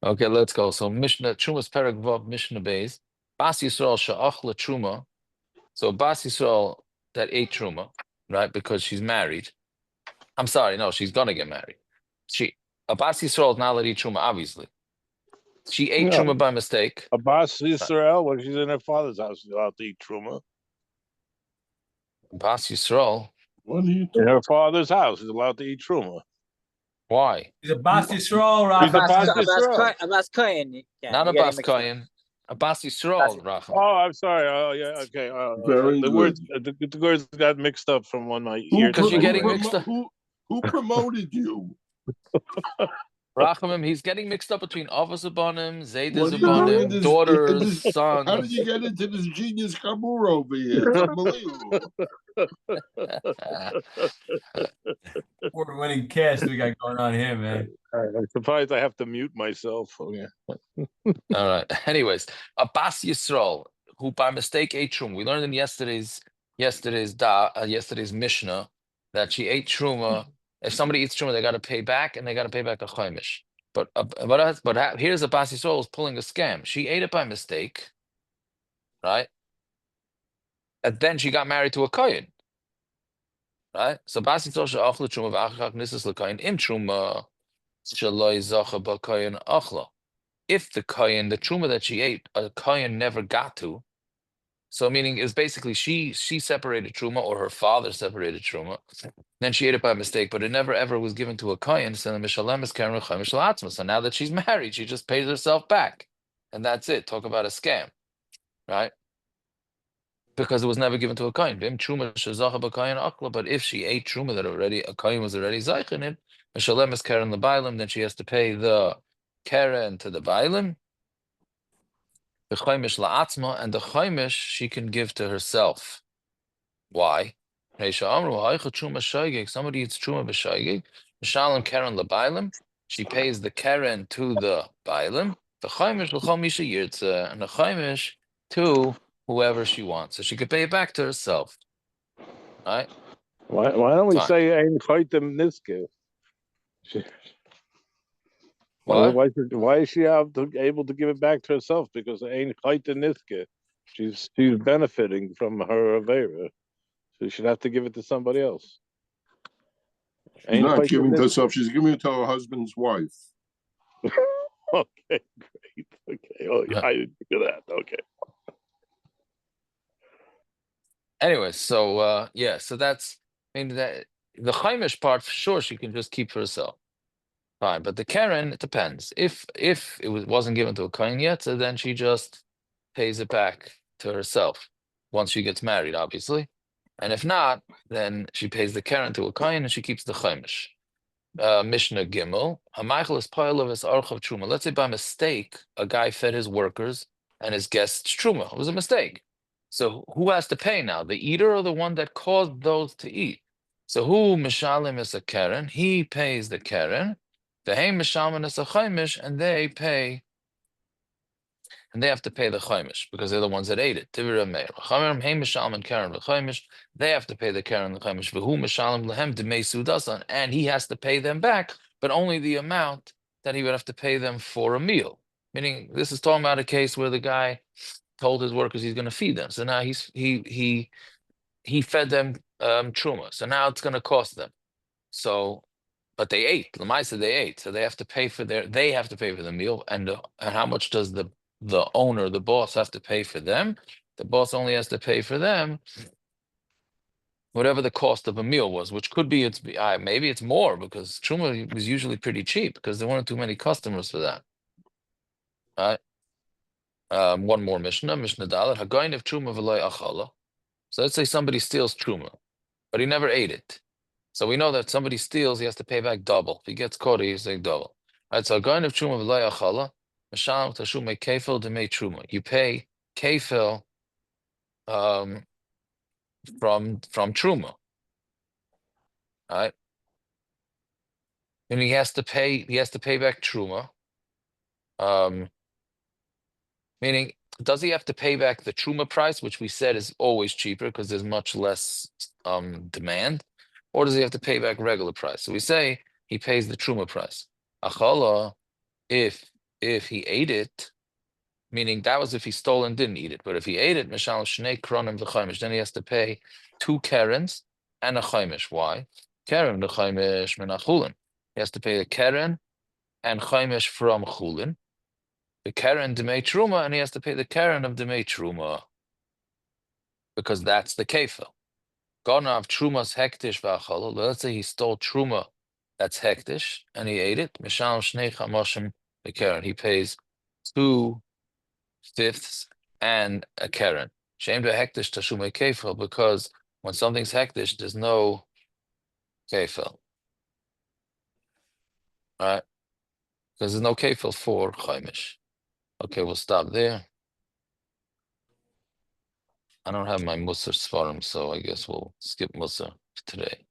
Okay, let's go. So Mishnah, Truma's Perek Vav, Mishnah Beis. Bas Yisrael she'achla Truma. So Bas Yisrael that ate Truma, right? Because she's married. I'm sorry, no, she's gonna get married. A Bas Yisrael is not allowed to eat Truma, obviously. She ate No, Truma by mistake. Abbas Yisrael, when she's in her father's house, she's allowed to eat truma. Bas Yisrael, What are you In her talking? father's house, she's allowed to eat truma. why? He's a Bas Yisrael, She's a Racham. Bas Yisrael. Abbas Cohen. Not You a get Bas him mixed up. Kohen, a Bas Bas- Yisrael, Racham. Oh, I'm sorry. Oh, yeah. Okay. Very the good. words, the words got mixed up from one my Who, ear. Because you're to my getting brain. mixed up. who promoted you? Rachamim, he's getting mixed up between Avos Abanim, Zayda What are you doing in Abanim, this? daughters, How did sons. you get into this genius Kabur over here? It's unbelievable. Award-winning cast we got going on here, man. I'm surprised I have to mute myself. Oh, yeah. All right. Anyways, a Bas Yisrael, who by mistake ate Truma. We learned in yesterday's Mishnah that she ate Truma. If somebody eats Truma, they got to pay back, and they got to pay back a chaimish. But here's a Bas Yisrael who's pulling a scam. She ate it by mistake, right? And then she got married to a kohen, right? So Bas Yisrael she'achla Truma v'achach nisas l'kohen im Truma shaloi zacha b'kohen achla. If the kohen, the truma that she ate, a kohen never got to, so meaning is basically she separated truma or her father separated truma, then she ate it by mistake, but it never ever was given to a kohen. So the mishalem is karen chaimish la'atzma. So now that she's married, she just pays herself back, and that's it. Talk about a scam, right? Because it was never given to a kohen. Vim truma shezacha b'kohen akla. But if she ate truma that already a kohen was already zeich in it, mishalem is karen lebailim, then she has to pay the karen to the bailim. The chaimish la'atzma, and the chaimish she can give to herself. Why? Somebody eats truma b'shaygig, mishalem keren lebailim. She pays the keren to the bailim. The chaimish l'chol misha yirtze, and the chaimish to whoever she wants. So she could pay it back to herself. Right? Why don't we Fine. say ein chaytem niske? What? Why is she able to give it back to herself? Because ein chaytem niske. She's benefiting from her avera. So she should have to give it to somebody else. She's not giving it to herself. She's giving it to her husband's wife. Okay, great. Okay. Oh, yeah, I didn't think of that. Okay. Anyway, so so that's, I mean, that the chaimish part for sure she can just keep for herself. Fine, but the Karen, it depends. If it wasn't given to a kohen yet, so then she just pays it back to herself once she gets married, obviously. And if not, then she pays the Karen to a kohen and she keeps the chaimish. Mishnah Gimel, Hamaychel is of his archav truma. Let's say by mistake a guy fed his workers and his guests truma. It was a mistake. So who has to pay now? The eater or the one that caused those to eat? So who mishalim is a Karen? He pays the Karen. The Haim Mishalman is a chaimish, and they have to pay the chaimish because they're the ones that ate it. Tivira Meir. Chaimim Haim Mishalman Karen the chaimish. They have to pay the Karen the chaimish. V'hu Mishalem lehem demei sudasan, and he has to pay them back, but only the amount that he would have to pay them for a meal. Meaning, this is talking about a case where the guy told his workers he's going to feed them. So now he fed them truma. So now it's going to cost them. So. But they ate. Lamaisa they ate, so they have to pay for the meal. And how much does the owner, the boss, have to pay for them? The boss only has to pay for them whatever the cost of a meal was, which could be maybe it's more because truma was usually pretty cheap because there weren't too many customers for that. All right. One more Mishnah Dalet Hagayin of truma v'loy achala. So let's say somebody steals truma, but he never ate it. So we know that somebody steals, he has to pay back double. If he gets caught, he's like double. All right, so going of truma v'lo yachala, mashal tashume kefil demei truma. You pay kefil from truma. All right, and he has to pay back truma. Meaning, does he have to pay back the truma price, which we said is always cheaper because there's much less demand? Or does he have to pay back regular price? So we say he pays the truma price. Achala, if he ate it, meaning that was if he stole and didn't eat it. But if he ate it, Mishal Shnei Kronim v'Chaimish, then he has to pay 2 kerens and a chaimish. Why? Keren the chaimish min achulin. He has to pay the keren and chaimish from chulin. The keren demei truma, and he has to pay the keren of demei truma, because that's the kefil. Gonav trumas hektish v'achol. Let's say he stole truma that's hektish and he ate it. Mishal shnei chamoshim the keren. He pays 2/5 and a keren. Shem de hektish tashume kefil, because when something's hektish, there's no kefil. Right? Because there's no kefil for chaimish. Okay, we'll stop there. I don't have my Musar Svarim, so I guess we'll skip Musar today.